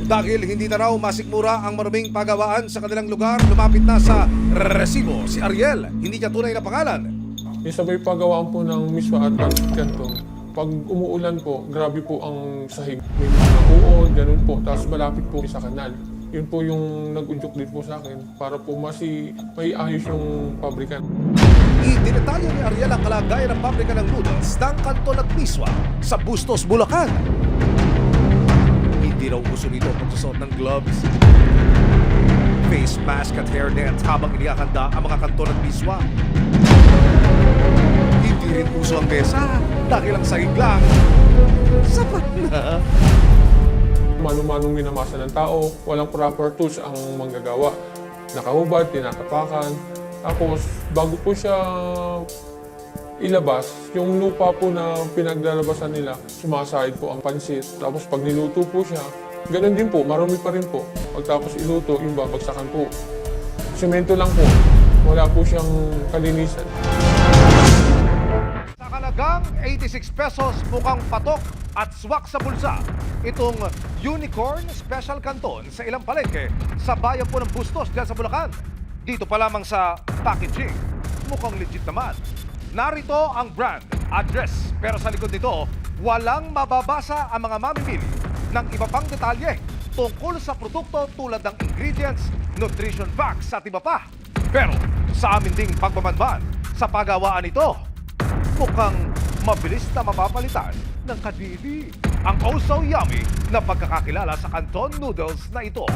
Dahil hindi na raw masikmura ang maruming pagawaan sa kanilang lugar, lumapit na sa resibo si Ariel, hindi niya tunay na pangalan. Yung sabay pagawaan po ng miswa at pancit canton. Pag umuulan po, grabe po ang sahig. May mga uod, ganun po. Tapos malapit po sa kanal. Yun po yung nag-udyok din po sa akin para po may ayos yung pabrikan. Idinetalyo ni Ariel ang kalagayan ng pabrika ng noodles ng Kanton at Miswa sa Bustos, Bulacan. Hindi raw uso nito ang pagsusot ng gloves, face mask at hairnet habang inihahanda ang mga Kanton at Miswa. Hindi rin uso ang mesa dahil ang sahig lang sapat na. Mano-manong minamasa ng tao, walang proper tools ang manggagawa. Nakahubad, tinatapakan. Tapos, bago po siya ilabas, yung lupa po na pinaglalabasan nila, sumasahid po ang pansit. Tapos pag niluto po siya, ganun din po, marumi pa rin po. Pagtapos iluto, yung babagsakan po. Semento lang po, wala po siyang kalinisan. Sa halagang 86 pesos, mukhang patok at swak sa bulsa. Itong Unicorn Special Canton sa ilang palengke sa bayan po ng Bustos dyan sa Bulacan. Dito pa lamang sa packaging, mukhang legit naman. Narito ang brand, address, pero sa likod nito, walang mababasa ang mga mamimili ng iba pang detalye tungkol sa produkto tulad ng ingredients, nutrition facts at iba pa. Pero sa amin ding pagbabanban sa pagawaan ito, mukhang mabilis na mapapalitan ng kadiri ang oh so yummy na pagkakakilala sa Canton Noodles na ito.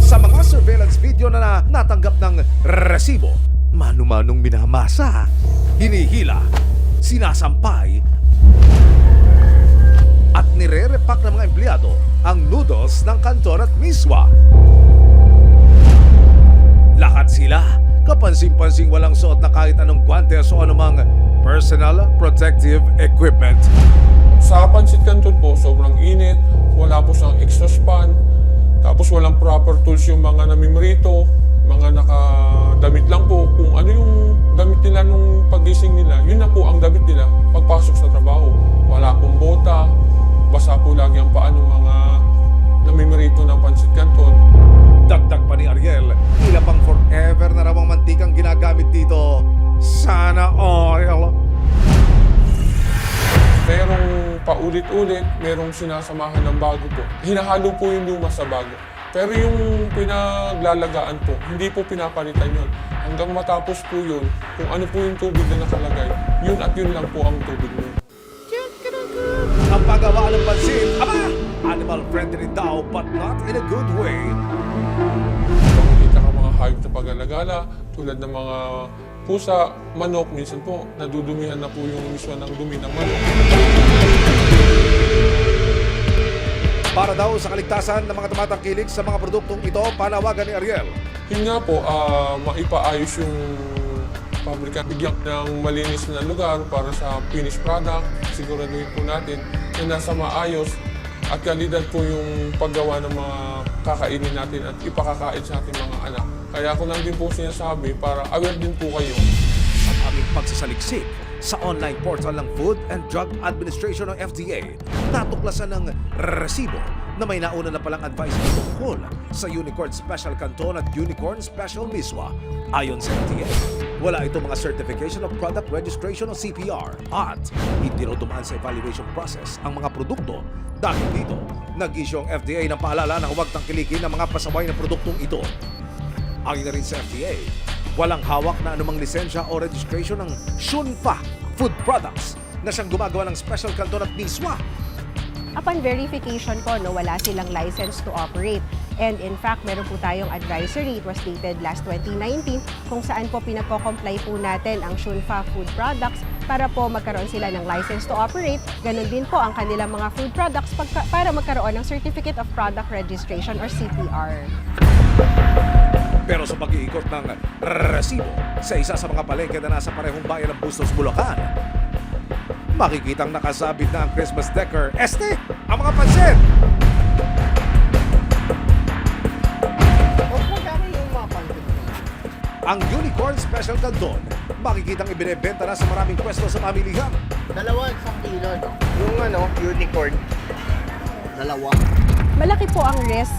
Sa mga surveillance video na natanggap ng resibo, mano-manong minamasa, hinihila, sinasampay, at nire-repack ng mga empleyado ang noodles ng Canton at Miswa. Lahat sila kapansin-pansing walang suot na kahit anong guantes o anumang personal protective equipment. Sa pancit canton po, sobrang init, wala po siyang exhaust fan, tapos walang proper tools yung mga namimerito, mga nakadamit lang po. Kung ano yung damit nila nung pagising nila, yun na po ang damit nila pagpasok sa trabaho. Wala pong bota, basa po lagi ang paa ng mga namimerito ng pancit canton. Dagdag pa ni Ariel, tila pang forever na raw ang mantikang ginagamit dito. Sana oil. Merong paulit-ulit, merong sinasamahan ng bago po. Hinahalo po yung luma sa bago. Pero yung pinaglalagaan po, hindi po pinapalitan yun. Hanggang matapos po yun, kung ano po yung tubig na nakalagay, yun at yun lang po ang tubig nun. Ang paggawa ng pansit, animal friendly daw but not in a good way. Kung makikita ka mga hayop na pag-alagala, tulad ng mga pusa, manok, minsan po nadudumihan na po yung miswa ng dumi ng manok. Para daw sa kaligtasan ng mga tumatangkilik sa mga produktong ito, panawagan ni Ariel. Yun nga po, maipaayos yung pabrika, bigyan ng malinis na lugar para sa finished product. Siguraduhin po natin na nasa maayos at kalidad po yung paggawa ng mga kakainin natin at ipakakain sa ating mga anak. Kaya ako lang din po sinasabi para aware din po kayo. Ang aming pagsasaliksik sa online portal ng Food and Drug Administration ng FDA, natuklasan ng resibo na may nauna na palang advice tungkol sa Unicorn Special Canton at Unicorn Special Miswa. Ayon sa FDA, wala itong mga Certification of Product Registration o CPR at hindi raw dumaan sa evaluation process ang mga produkto. Dahil dito, nag-issue ang FDA ng paalala na huwag tangkilikin ang mga pasaway na produktong ito. Ayon na rin sa FDA, walang hawak na anumang lisensya o registration ng Shunfa Food Products na siyang gumagawa ng Special Canton at Miswa. Upon verification po, wala silang license to operate. And in fact, meron po tayong advisory. It was dated last 2019 kung saan po pinagko-comply po natin ang Shunfa Food Products para po magkaroon sila ng license to operate. Ganon din po ang kanilang mga food products para magkaroon ng Certificate of Product Registration or CPR. Pero sa pag-iikot ng resibo sa isa sa mga palengke na nasa parehong bayan ng Bustos, Bulacan, makikitang nakasabit na ang Christmas decor. Ang mga pansit! Ang Unicorn Special Canton, makikitang ibinebenta na sa maraming pwesto sa pamilihan. Dalawa, 1 kilo. Yung unicorn. dalawa. Malaki po ang risk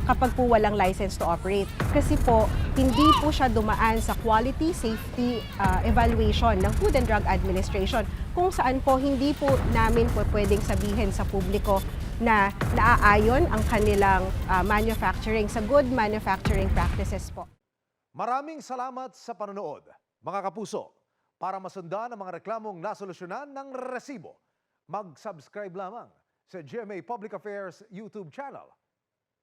kapag po walang license to operate. Kasi po, hindi po siya dumaan sa quality safety evaluation ng Food and Drug Administration, kung saan po hindi po namin po pwedeng sabihin sa publiko na naaayon ang kanilang manufacturing sa good manufacturing practices po. Maraming salamat sa panonood, mga kapuso. Para masundan ang mga reklamong nasolusyonan ng resibo, mag-subscribe lamang sa GMA Public Affairs YouTube channel